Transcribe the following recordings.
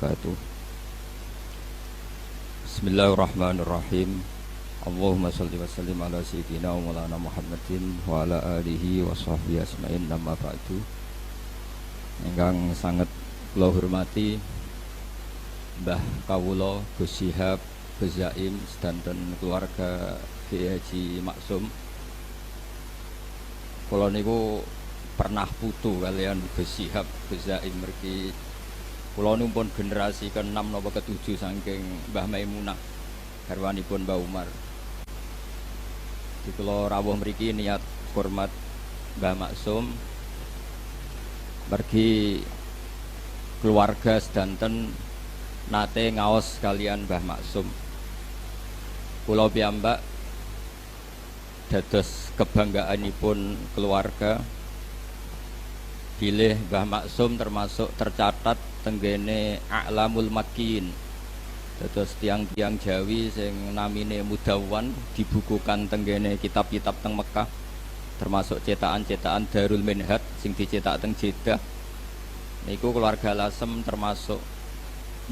wabarakatuh. Bismillahirrahmanirrahim. Allahumma shalli wa sallim ala sayyidina wa maulana Muhammadin wa ala alihi wa sahbihi asma'in, amma ba'du. Ingkang sangat kula hormati Mbah Kawula Gus Syihab, Gus Zaim sedanten keluarga Kiai Haji Maksum. Kula niku pernah putu kalian Gus Syihab, Gus Zaim mergi kula numpun generasi ke-6 napa ke-7 saking Mbah Maimunah garwanipun Mbah Umar. Di kula rawuh mriki niat hormat Mbah Maksum mergi keluarga sedanten nate ngaos kalian Mbah Maksum. Kula piyambak dados kebanggaanipun keluarga bilih Mbah Maksum termasuk tercatat tenggene A'lamul Makkiyin. Dados tiang-tiang Jawi sing namine Mudawwan dibukukan tenggene kitab-kitab teng Mekah, termasuk cetakan-cetakan Darul Minhaj sing dicetak teng Jeddah. Niku keluarga Lasem termasuk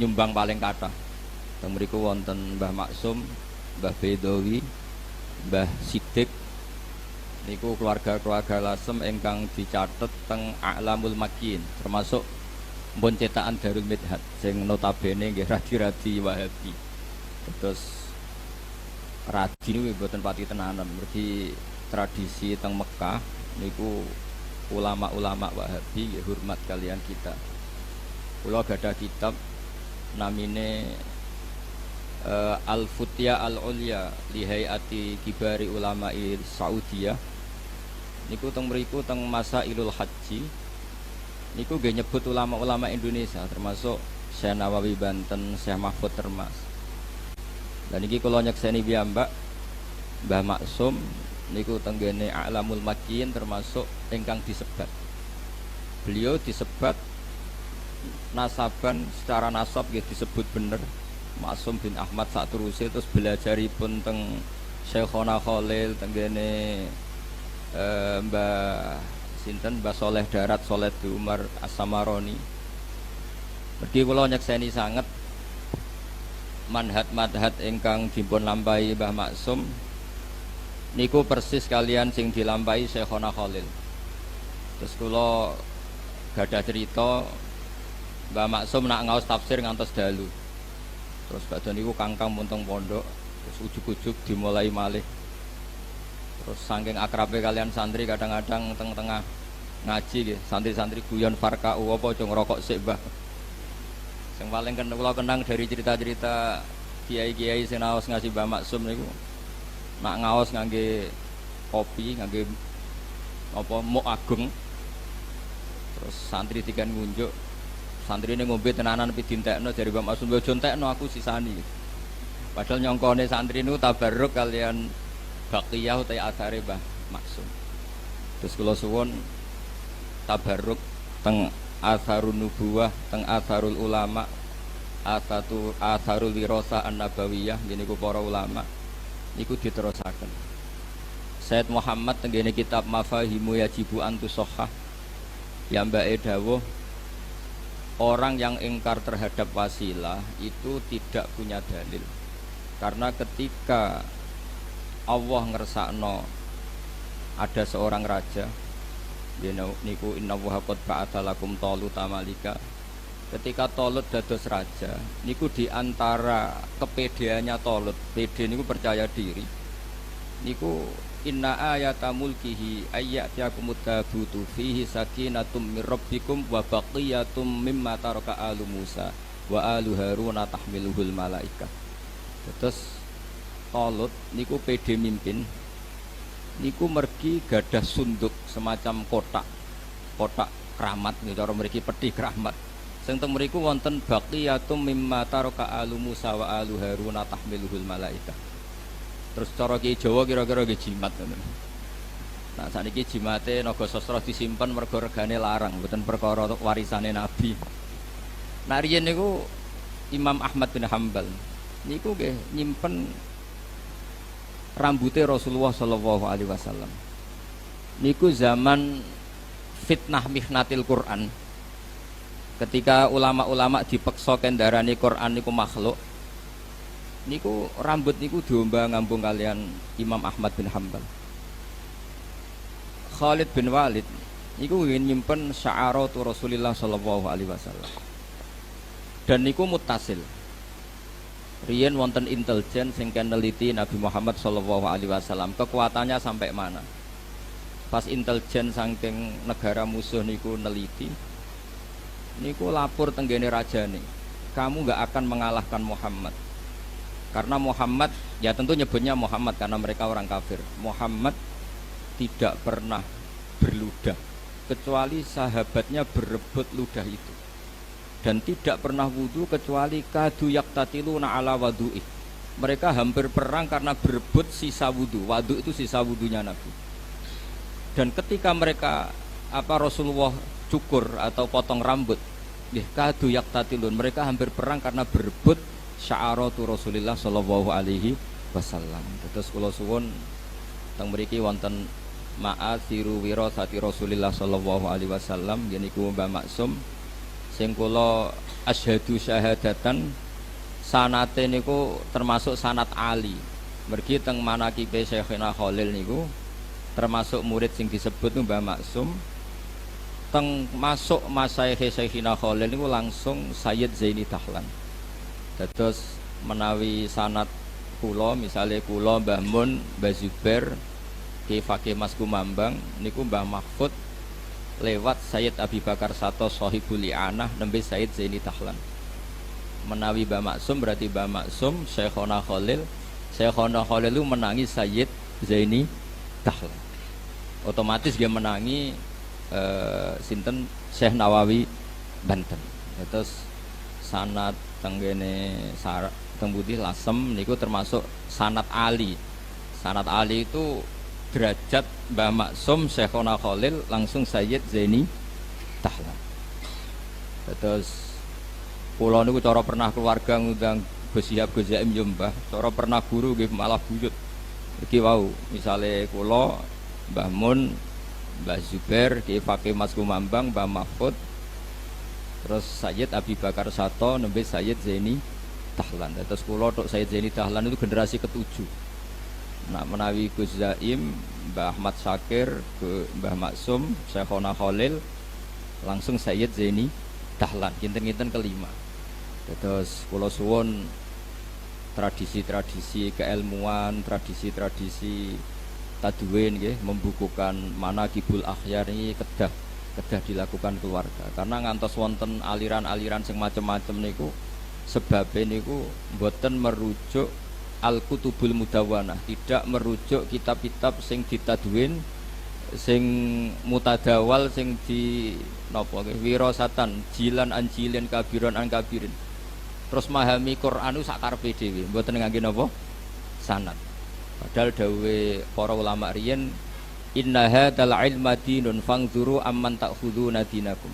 nyumbang paling kathah. Teng mriku wonten Mbah Maksum, Mbah Bedawi, Mbah Siddiq. Niku keluarga-keluarga Lasem ingkang dicatet teng A'lamul Makkiyin, termasuk pun cetakan Darul Minhaj sing notabene nggih radi-radi Wahabi. Terus radi niku mboten pati tenanan, mergi tradisi teng Mekah niku ulama-ulama Wahabi nggih hormat kalian kita. Kula gadah kitab namine Al-Futya Al-Ulya li Hayati Kibari Ulama'i Saudiyah. Niku teng mriku teng Masailul Haji niku nggih nyebut ulama-ulama Indonesia termasuk Syekh Nawawi Banten, Syekh Mahfud Termas. Dan niki kula nyekseni piyambak Mbah Maksum niku tenggene A'lamul Makkiyin termasuk ingkang disebat. Beliau disebat nasaban secara nasab nggih disebut bener Maksum bin Ahmad sateruse, terus belajaripun teng Syekhona Khalil tenggene Mbah sinten Mbah Soleh Darat, Soleh di Umar As-Samaroni. Mergi kula nyekseni sanget manhat-manhat ingkang dipun lampahi Mbah Maksum niku persis kalian sing dilampahi Syekhona Khalil. Terus kula gadah cerita Mbah Maksum nak ngaos tafsir ngantos dalu. Terus badan niku kangkang munteng pondok, terus ujug-ujug dimulai malih. Terus saking akrabe kalian santri kadang-kadang tengah ngaji nggih, santri-santri guyon farkau apa aja ngrokok sik Mbah. Sing paling kula kenang dari cerita-cerita kiai-kiai sing naos ngaji Mbah Maksum niku nak ngaos ngangge kopi, ngangge apa muk agung. Terus santri dikan ngunjuk, santrine ngombe tenanan pi dintekno dari Mbah Maksum, "Yo jontekno aku sisani." Padahal nyongkone santri niku tabarruk kalian Baqiyah utai athare Mbah Maksum. Terus kula suwun tabarruk teng Atharun Nubuwah, teng Atharul Ulama, Atharul Wirasah An-Nabawiyah niku para ulama niku diterusaken. Sayyid Muhammad tenggene kitab Mafahimu Yajibu Antusahhah piyambake dawuh orang yang ingkar terhadap wasilah itu tidak punya dalil. Karena ketika Allah ngersakno ada seorang raja niku innallaha qad ba'atsa lakum taluta malika. Ketika Talut dados raja niku diantara kepedeannya Talut, pede niku percaya diri niku inna ayata mulkihi ayyatiakumut tabutu fihi sakinatum mir rabbikum wa baqiyatum mimma taraka alu Musa wa alu Haruna tahmiluhul malaika. Terus Talut niku pede mimpin niku mergi gadah sunduk semacam kotak keramat niku cara mriki peti keramat sing teng mriku wonten baqiyatum mimma taraka alu Musa wa alu Haruna tahmiluhul malaika. Terus cara Ki Jawa kira-kira nggih jimat ngoten. Nah saniki jimate naga sastra disimpen mergo regane larang mboten perkara warisane Nabi. Nah riyen niku Imam Ahmad bin Hambal niku nggih nyimpen rambutnya Rasulullah Shallallahu Alaihi Wasallam. Niku zaman fitnah mihnatil Quran. Ketika ulama-ulama dipeksa kendarani Quran niku makhluk, niku rambut niku diomba ngambung kalian Imam Ahmad bin Hanbal. Khalid bin Walid niku ingin nyimpen sya'aratu Rasulullah sallallahu alaihi wasallam. Dan niku muttasil. Riyen wonten intelijen sing neliti Nabi Muhammad sallallahu alaihi wasallam, kekuatannya sampai mana. Pas intelijen saking negara musuh niku neliti, niku lapor tenggene rajane, kamu gak akan mengalahkan Muhammad. Karena Muhammad, ya tentu nyebutnya Muhammad karena mereka orang kafir. Muhammad tidak pernah berludah kecuali sahabatnya berebut ludah itu, dan tidak pernah wudu kecuali kadu yaktatiluna ala wadu'i. Mereka hampir perang karena berebut sisa wudu. Wadu itu sisa wudunya Nabi. Dan ketika mereka Rasulullah cukur atau potong rambut, kadu yaktatilun, mereka hampir perang karena berebut sya'aratu Rasulillah sallallahu alaihi wasallam. Terus kula suwun teng mriki wonten ma'athiru wirasati Rasulillah sallallahu alaihi wasallam, yeniku Mbah Maksum sing kula asyhadu syahadatan sanate niku termasuk sanat ali. Mergi teng manaqibe Syekhina Khalil niku termasuk murid sing disebut Mbah Maksum. Teng masuk masaih Syekhina Khalil niku langsung Sayyid Zaini Dahlan. Dados menawi sanat kula, misale kula Mbah Mun, Mbah Zubair, Ki Fakih Mas Kumambang niku Mbah Mahfud lewat Sayyid Abi Bakar Sato Sohibul I'anah nembe Sayyid Zaini Dahlan. Menawi Mbah Maksum berarti Mbah Maksum Syekhona Khalil, Syekhona Khalil itu menangi Sayyid Zaini Dahlan. Otomatis dia menangi sinten Syekh Nawawi Banten. Terus sanad tenggene teng Budi Lasem niku termasuk sanad Ali. Sanad Ali itu derajat Mbah Maksum Syekhona Khalil langsung Sayyid Zaini Dahlan. Terus kula niku cara pernah keluarga ngundang Gus Syihab Gus Zaim yo Mbah, cara pernah guru nggih malah buyut. Iki wau misale kula Mbah Mun, Mbah Zubair, Ki Fakih Mas Kumambang, Mbah Mahfud, terus Sayyid Abi Bakar Sato nembe Sayyid Zaini Dahlan. Terus kula tok Sayyid Zaini Dahlan itu generasi ketujuh. Nah menawi Gus Zaim, Mbah Ahmad Syakir, Mbah Maksum, Syekhona Khalil langsung Sayyid Zaini Dahlan, kinten-kinten kelima. Terus kula suwun tradisi-tradisi keilmuan, tradisi-tradisi tadwin nggih, membukukan manaqibul akhyar ini kedah dilakukan keluarga. Karena ngantos wonten aliran-aliran sing macem-macem niku sebabnya niku mboten merujuk al-kutubul mudawwanah, tidak merujuk kitab-kitab sing ditadwin sing mutadawal sing di napa nggih wirasatan jilan an jilin kabiron an kabirin. Terus memahami Quran itu sakarepe dhewe, mboten ngangge napa sanad. Padahal dawe para ulama riyen inna hadzal ilma dinun fangzuru amman ta'khuduna dinakum.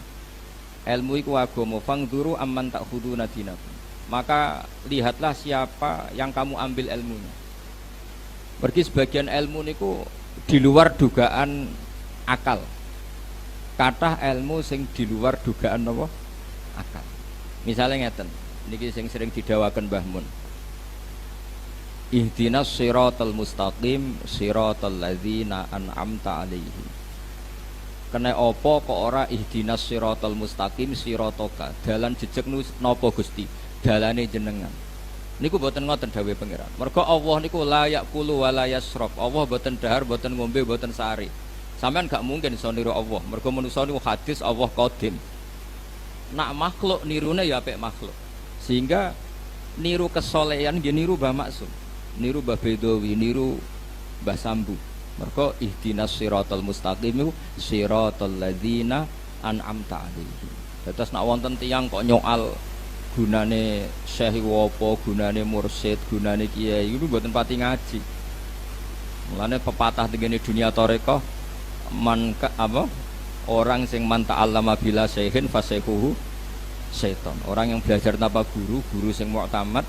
Ilmu iku agama, fangzuru amman ta'khuduna dinakum. Maka lihatlah siapa yang kamu ambil ilmunya. Pergi sebagian ilmu niku di luar dugaan akal. Kathah ilmu sing di luar dugaan napa? Akal. Misalnya ngeten, niki sing sering didawaken Mbah Mun. Ihdinas siratal mustaqim siratal ladzina an'amta alaihim. Kena apa kok ora ihdinas siratal mustaqim siratoka, dalan jejeg napa Gusti, dalane jenengan. Niku boten ngoten dawuh pangeran. Mergo Allah niku la yaqulu wa la yasrab. Allah boten dahar, boten ngombe, boten sari. Sampeyan gak mungkin iso niru Allah. Mergo manusa niku hadis Allah qadim. Nak makhluk nirune ya apik makhluk. Sehingga niru kesolehan nggih niru Mbah Maksum, niru Mbah Bedawi, niru Mbah Sambu. Mergo ihdinas siratal mustaqim siratal ladzina an'amta alaihim. Terus nak wonten tiyang kok nyoal gunane syekh apa, gunane mursyid, gunane kiai itu mboten pati ngaji. Mulane pepatah tengene dunia tarekah orang sing man ta'allama bila syekhin fasayhuhu setan. Orang yang belajar tanpa guru, guru sing mu'tamad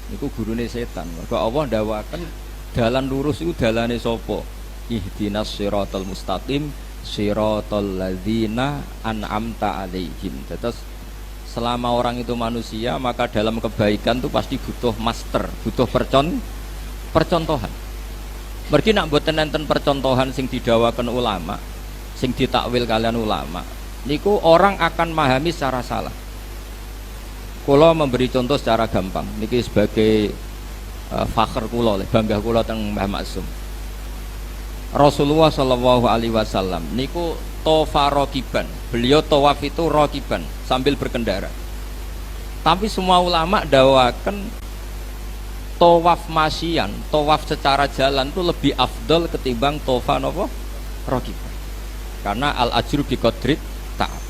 niku gurune setan. Mergo Allah ndawaken dalan lurus iku dalane sapa? Ihdinas siratal mustaqim siratal ladzina an'amta alaihim. Terus Selama orang itu manusia, maka dalam kebaikan itu pasti butuh master, butuh percontohan. Mergi nak mboten enten percontohan sing didawakan ulama, sing ditakwil kalian ulama, niku orang akan memahami secara salah. Kula memberi contoh secara gampang, niki sebagai fakhr kula, bangga kula teng Mbah Maksum. Rasulullah Shallallahu Alaihi Wasallam niku tofa rokiban, beliau tawaf itu rokiban sambil berkendara. Tapi semua ulama dakwakan tawaf masyian, tawaf secara jalan itu lebih afdol ketimbang tofa nopo rokiban. Karena al ajru bi qadrit ta'ab.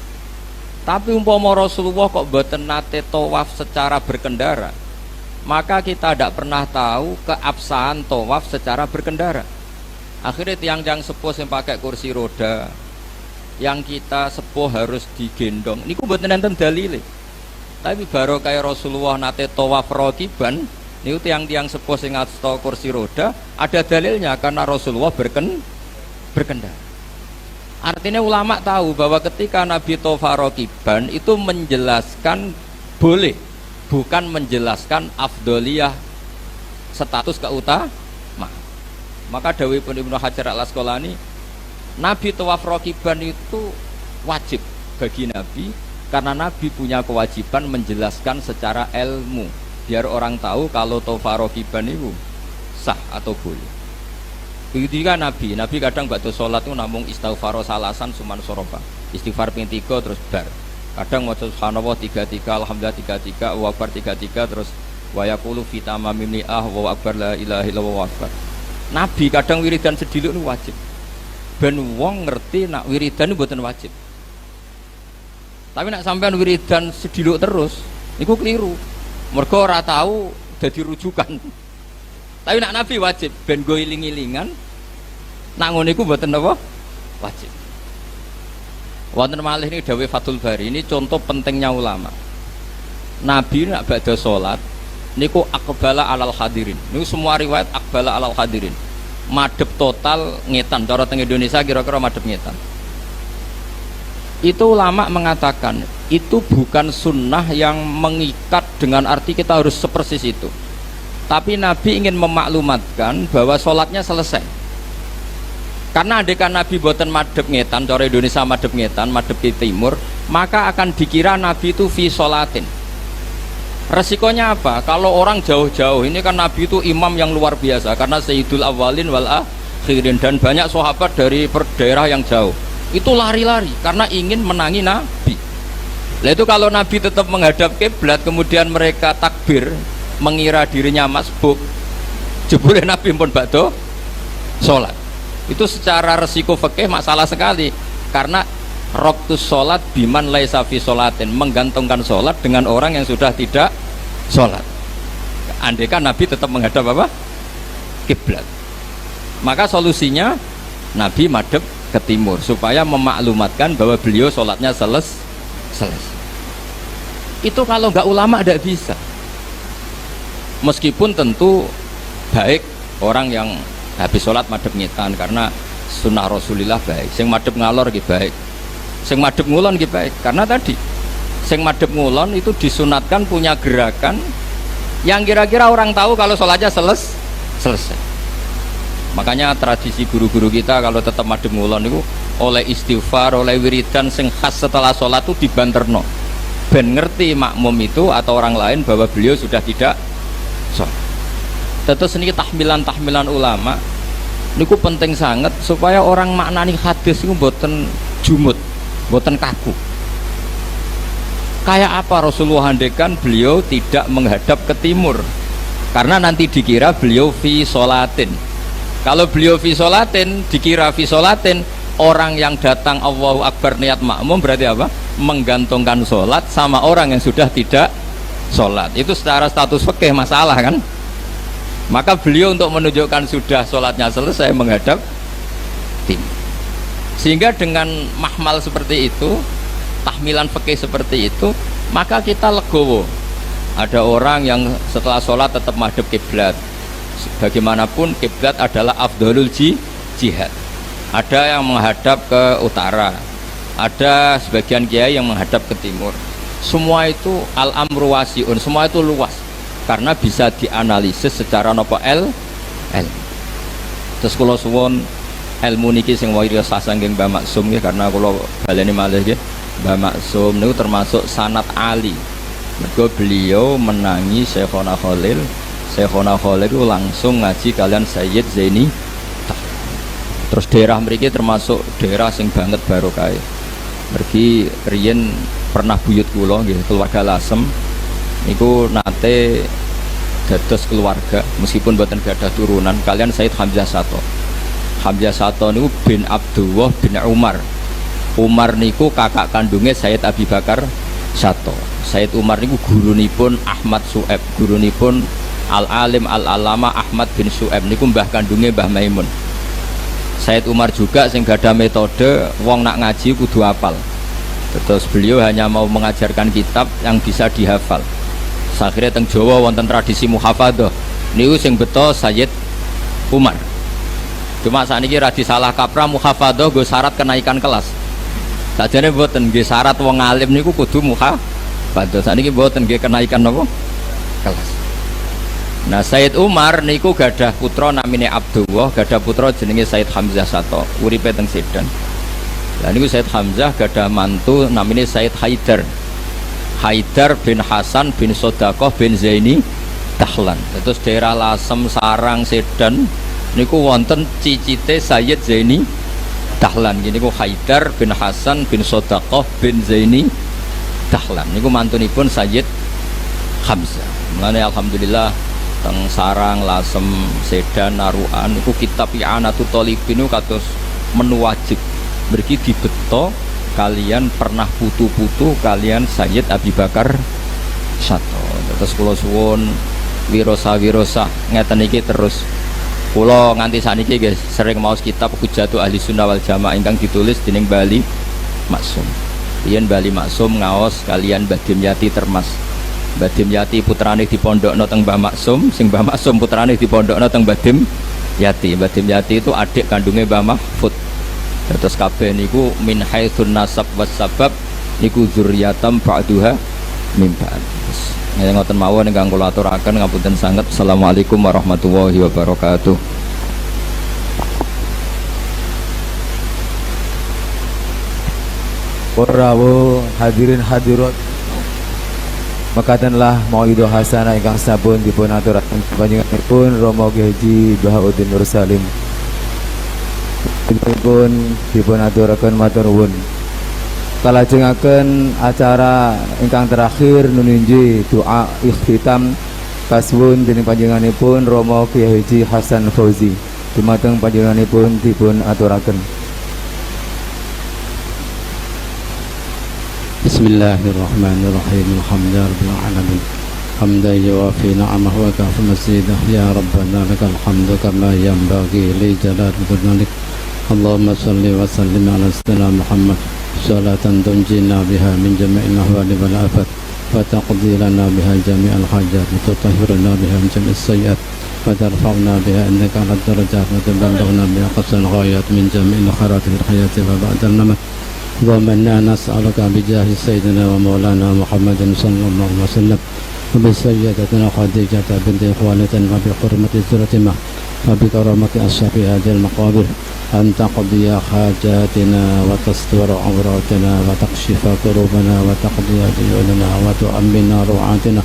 Tapi umpama Rasulullah kok boten nate tawaf secara berkendara, maka kita tidak pernah tahu keabsahan tawaf secara berkendara. Akhirnya tiang-tiang sepuh yang pakai kursi roda, yang kita sepuh harus digendong. Niku mboten enten dalile. Tapi baru kayak Rasulullah nate tawaf rokiban, niku tiang-tiang sepuh sing ngasta kursi roda ada dalilnya karena Rasulullah berkendara. Artinya ulama tahu bahwa ketika Nabi tawaf rokiban itu menjelaskan boleh, bukan menjelaskan afdoliyah status keutamaan. Maka dawuhipun Ibnu Hajar Al Asqalani, Nabi tawaf rokiban itu wajib bagi Nabi karena Nabi punya kewajiban menjelaskan secara ilmu biar orang tahu kalau tawaf rokiban itu sah atau boleh. Begitu juga Nabi kadang waktu sholat itu namung istighfar salasan suman soroba, istighfar ping 3 terus bar. Kadang maca subhanallah 33, alhamdulillah 33, wa akbar 33 terus wa yaqulu fi tamamim ni'ah wa akbar la ilaha illallah wa akbar. Nabi kadang wiridan sediluk itu wajib. Ben wong ngerti nak wiridan itu mboten wajib. Tapi nak sampean wiridan sediluk terus, niku keliru. Mergo ora tahu dadi rujukan. Tapi nak Nabi wajib, ben go iling-ilingan. Nak ngono iku mboten apa? Wajib. Wonten malih ini dawuh Fathul Bari, ini contoh pentingnya ulama. Nabi nak badhe salat niku aqbala alal hadirin. Niku semua riwayat aqbala alal hadirin. Madhep total ngetan. Cara teng Indonesia kira-kira madhep ngetan. Itu ulama mengatakan itu bukan sunnah yang mengikat dengan arti kita harus sepersis itu. Tapi Nabi ingin memaklumatkan bahwa sholatnya selesai. Karena andekan Nabi boten madhep ngetan, cara Indonesia madhep ngetan, madhep ke timur, maka akan dikira Nabi itu fi sholatin. Resikonya apa? Kalau orang jauh-jauh, ini kan Nabi itu imam yang luar biasa karena sayyidul awalin wal akhirin, dan banyak sahabat dari daerah yang jauh itu lari-lari karena ingin menangi Nabi. Nah itu kalau Nabi tetap menghadap kiblat kemudian mereka takbir mengira dirinya masbuk, jebule Nabi pun badhe sholat. Itu secara resiko fikih masalah sekali karena Roktus sholat biman laisa fi sholatin, menggantungkan sholat dengan orang yang sudah tidak sholat. Andaikan Nabi tetap menghadap apa? Kiblat. Maka solusinya Nabi madhep ke timur supaya memaklumatkan bahwa beliau sholatnya selesai. Itu kalau nggak ulama tidak bisa. Meskipun tentu baik orang yang habis sholat madhep ngetan karena sunnah Rasulullah baik. Sing madhep ngalor gitu baik. Sing madhep ngulon gitu baik, karena tadi sing madhep ngulon itu disunatkan punya gerakan yang kira-kira orang tahu kalau sholatnya selesai. Makanya tradisi guru-guru kita kalau tetap madhep ngulon itu oleh istighfar, oleh wiridan sing khas setelah sholat itu dibanterno ben ngerti makmum itu atau orang lain bahwa beliau sudah tidak sholat. Terus ini tahmilan ulama niku penting sangat supaya orang maknani hadis itu mboten jumut, mboten kaku. Kayak apa Rasulullah handekan beliau tidak menghadap ke timur karena nanti dikira beliau fi sholatin. Kalau beliau fi sholatin dikira fi sholatin, orang yang datang Allahu Akbar niat makmum berarti apa? Menggantungkan sholat sama orang yang sudah tidak sholat. Itu secara status fikih masalah kan? Maka beliau untuk menunjukkan sudah sholatnya selesai menghadap timur. Sehingga dengan mahmal seperti itu, tahmilan fikih seperti itu, maka kita legowo. Ada orang yang setelah sholat tetap madhep kiblat. Bagaimanapun kiblat adalah afdhalul jihad. Ada yang menghadap ke utara, ada sebagian kiai yang menghadap ke timur. Semua itu al-amru wasiun, semua itu luas karena bisa dianalisis secara nopo L. Terus kula suwun ilmu niki sing wirasa saking Mbah Maksum nggih, karena kula baleni malih nggih. Mbah Maksum niku termasuk sanad ali. Mergo beliau menangi Syekhona Khalil. Syekhona Khalil itu langsung ngaji kalian Sayyid Zaini. Terus daerah mriki termasuk daerah sing banget barokah. Mergi riyen pernah buyut kula nggih, keluarga Lasem niku nate dados keluarga meskipun mboten gadah turunan kalian Sayyid Hamzah Sato. Hamzah Sato niku bin Abdullah bin Umar. Umar niku kakak kandungnya Sayyid Abi Bakar Sato. Sayyid Umar niku gurunipun Ahmad Su'eb, gurunipun Al-Alim Al-Alama Ahmad bin Su'eb niku mbah kandungnya Mbah Maimun. Sayyid Umar juga sing gadah metode wong nak ngaji kudu hafal. Terus beliau hanya mau mengajarkan kitab yang bisa dihafal. Akhirnya teng Jawa wonten tradisi muhafadzah. Niku sing beto Sayyid Umar. Cuma sakniki ra disalah kaprah muhafadzah nggo syarat kenaikan kelas. Sajane mboten nggih syarat wong alim niku kudu muhafadzah. Sakniki mboten nggih kenaikan napa? Kelas. Nah, Sayyid Umar niku gadah putra namine Abdullah, gadah putra jenenge Sayyid Hamzah Sato, uripe teng Sedan. Lah niku Sayyid Hamzah gadah mantu namine Sayyid Haidar. Haidar bin Hasan bin Sodaqah bin Zaini Dahlan. Terus daerah Lasem, Sarang, Sedan niku wonten cicite Sayyid Zaini Dahlan. Niku Haidar bin Hasan bin Sodaqah bin Zaini Dahlan. Niku mantunipun Sayyid Hamzah. Mulane alhamdulillah teng Sarang, Lasem, Sedan, Naruan itu kitab I'anatul Thalibin kados menu wajib. Mergi dibeto kalian pernah putu-putu kalian Sayyid Abi Bakar Sato. Terus kula suwun wirosa ngeten iki terus kula nganti saniki guys sering maos kitab Hujjatul Ahli Sunnah wal Jamaah ingkang ditulis dening Bali Maksum. Riyen Bali Maksum ngaos kalian Mbah Dimyati Termas. Mbah Dimyati putrane dipondokno teng Mbah Maksum, sing Mbah Maksum putrane dipondokno teng Mbah Dimyati. Mbah Dimyati itu adik kandungnya Mbah Mahfud. Terus kabeh niku min haitsun nasab was sabab niku dzurriyatam ba'duha min ba'd. Nek ngoten mawon ingkang kula aturaken ngapunten sanget. Assalamualaikum warahmatullahi wabarakatuh. Prawo hadirin hadirat makatenlah mauidul hasanah ingkang sampun dipun aturaken panjenenganipun Romo Haji Bahauddin Nur Salim dipun aturaken matur nuwun. Kalajengaken acara ingkang terakhir nununji doa ikhtitam kaswun dening panjenenganipun Romo Kiai Haji Hasan Fauzi dumateng panjenenganipun dipun aturaken. Bismillahirrahmanirrahim. Alhamdulillahirabbil alamin. Hamdan yuwafi ni'amahu wa kafi mazidah. Ya Rabbana lakal hamdu kama yanbaghi li jalali wajhik. Allahumma shalli wa sallim ala sayyidina Muhammad salatan tunjina biha min jami'il ahwali wal afat wa taqdi lana biha jami'al hajat wa tutahhiruna biha min jami'is sayyi'at wa tarfa'una biha innaka 'alad darajat wa tuballighuna biha aqsal ghayat min jami'il khairatil hayati wa ba'dal mamat. اللهم إنا نسألك بجاه سيدنا ومولانا محمد صلى الله عليه وسلم وبسيدتنا خديجة بنت خوالة وبحرمة زرتمة وبكرامة أشرف هذه المقابر أن تقضي حاجاتنا وتستر عوراتنا وتكشف كروبنا وتقضي ديوننا وتؤمن روعاتنا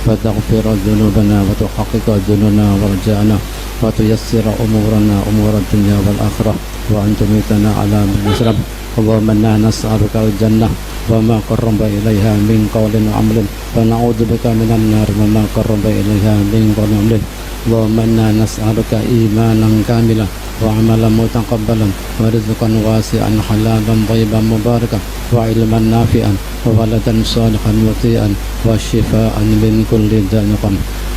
وتغفر ذنوبنا وتحقق ذنوبنا ورجاءنا وتيسر أمورنا أمور الدنيا والآخرة وأن تميتنا على بالإسلام. اللهم إنا نسألك الجنة وما قرب إليها من قول وعمل ونعوذ بك من النار وما قرب إليها من قول وعمل. اللهم إنا نسألك إيمانا كاملا وعملا متقبلا ورزقا واسعا حلالا طيبا مباركا وعلما نافعا وولدا صالحا مطيعا وشفاء من كل داء.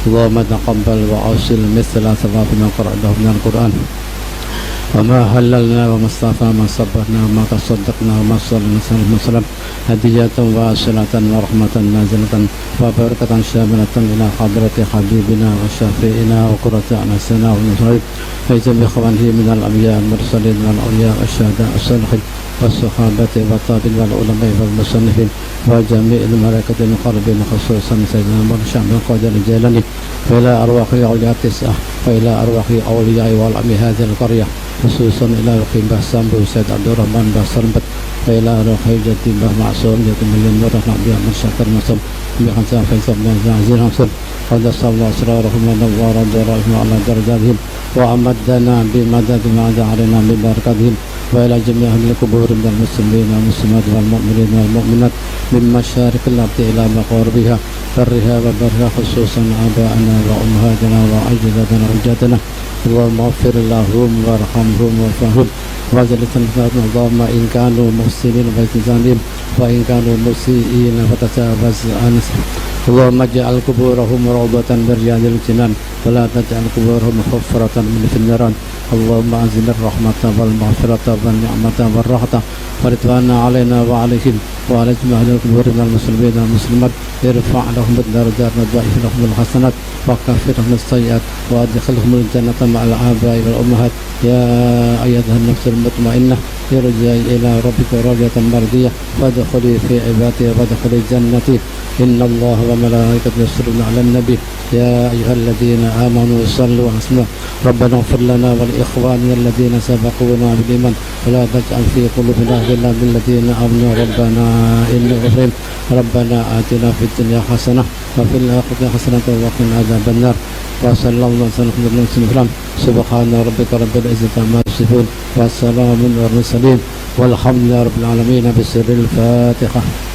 اللهم تقبل وأوصل مثل ثواب ما قرأته من القرآن وما هللنا وما اصطفى ما صبرنا وما تصدقنا وما صلينا وسلم هدية واصلة ورحمة نازلة وبركة شاملة إلى حضرة حبيبنا وشفيعنا وقرة أنفسنا ونصرنا فيتم إخوانه من الأنبياء المرسلين والأولياء والشهداء الصالحين والصحابة والتابعين والعلماء والمصنفين وجميع الملائكة المقربين خصوصا سيدنا مولانا الشيخ عبد القادر الجيلاني وإلى أرواح أولياء التسعة وإلى أرواح أولياء والأمي هذه القرية خصوصا إلى رقيب بحسام سيد عبد الرحمن بحسرمبت وإلى روح جدي بح معصوم جدي مليون مرة نبي من شكر مصر بخمسة فيصل بن عزيز حمصر قد صلى الله أسرارهم ونور درائهم على درجاتهم وأمدنا بمدد ما علينا من بركاتهم وإلى جميع أهل القبور من المسلمين والمسلمات والمؤمنين والمؤمنات من مشارق الأرض إلى مغاربها برها وبرها خصوصا آباءنا وأمهاتنا وأجدادنا وجدنا اللهم اغفر لهم وارحمهم وارحمهم وجلت اللهم إن كانوا محسنين فالتزامهم وإن كانوا مسيئين فتجاوز عنهم اللهم اجعل قبورهم روضة من رياض الجنان ولا تجعل قبورهم حفرة من في النيران اللهم أنزل الرحمة والمغفرة والنعمة والرحمة ورضوانا علينا وعليهم وعلى جميع أهل القبور من المسلمين والمسلمات ارفع لهم الدرجات وضاعف لهم الحسنات وكفر لهم السيئات وادخلهم الجنة مع الآباء والأمهات يا أيتها النفس المطمئنة ارجعي إلى ربك راضية مرضية فادخلي في عبادي وادخلي جنتي إن الله وملائكته يصلون على النبي يا أيها الذين آمنوا صلوا وسلموا ربنا اغفر لنا ولإخواننا الذين سبقونا بالإيمان ولا تجعل في قلوبنا غلا للذين آمنوا ربنا إنك رحيم ربنا آتنا في الدنيا حسنة وفي الآخرة حسنة وقنا عذاب النار وصلى الله وسلم على نبينا سبحان ربك رب العزة عما يصفون والسلام على المرسلين والحمد لله رب العالمين بسر الفاتحة.